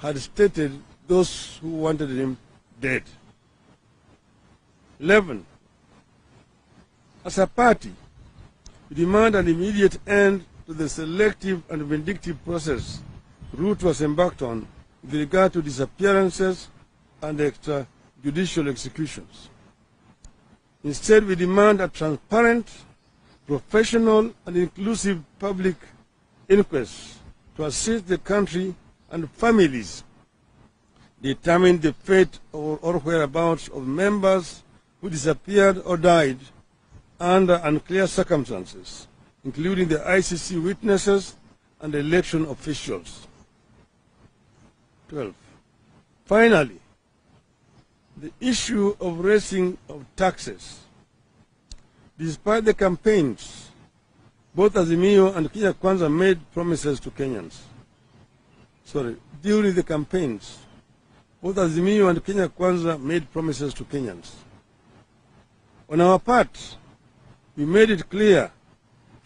had stated those who wanted him dead. 11. As a party, we demand an immediate end to the selective and vindictive process Ruto was embarked on with regard to disappearances and extrajudicial executions. Instead, we demand a transparent, professional, and inclusive public inquest to assist the country and families determine the fate or whereabouts of members who disappeared or died under unclear circumstances, including the ICC witnesses and election officials. 12. Finally, the issue of raising of taxes. Despite the campaigns, both Azimio and Kenya Kwanza made promises to Kenyans. During the campaigns, both Azimio and Kenya Kwanza made promises to Kenyans. On our part, we made it clear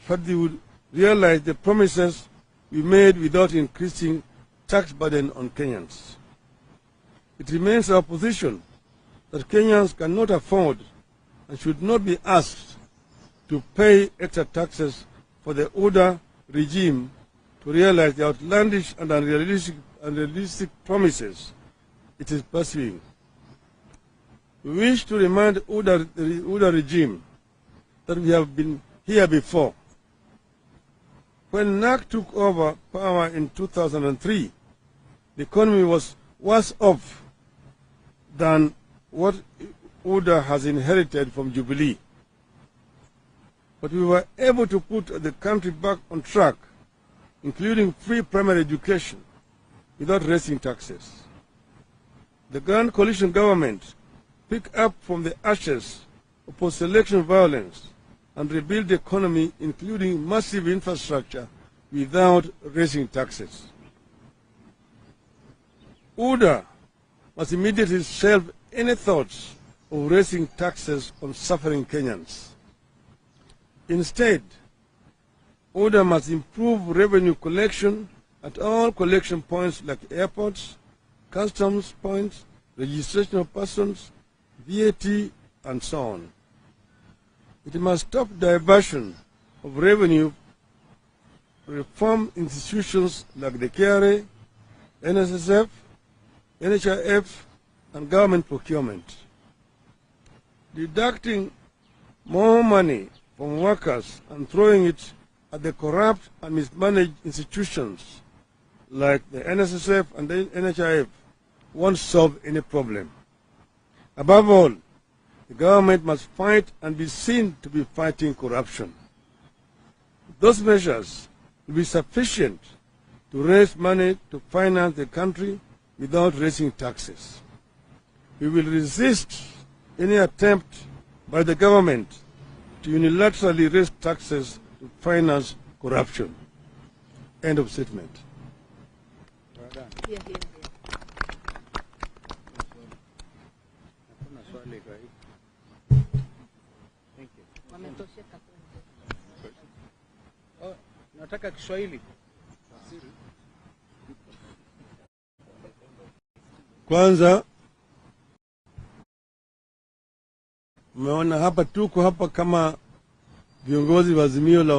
that they would realize the promises we made without increasing tax burden on Kenyans. It remains our position that Kenyans cannot afford and should not be asked to pay extra taxes for the Uda regime to realize the outlandish and unrealistic promises it is pursuing. We wish to remind the Uda regime that we have been here before. When NAC took over power in 2003, the economy was worse off than what Uda has inherited from Jubilee. But we were able to put the country back on track, including free primary education, without raising taxes. The Grand Coalition government picked up from the ashes of post-election violence and rebuild the economy, including massive infrastructure, without raising taxes. Uda must immediately shelve any thoughts of raising taxes on suffering Kenyans. Instead, Uda must improve revenue collection at all collection points like airports, customs points, registration of persons, VAT, and so on. It must stop diversion of revenue, reform institutions like the KRA, NSSF, NHIF, and government procurement. Deducting more money from workers and throwing it at the corrupt and mismanaged institutions like the NSSF and the NHIF won't solve any problem. Above all, the government must fight and be seen to be fighting corruption. Those measures will be sufficient to raise money to finance the country without raising taxes. We will resist any attempt by the government to unilaterally raise taxes to finance corruption. End of statement. Thank you. Nataka Kiswahili. Kwanza, umeona hapa tuko hapa kama viongozi wa Azimio la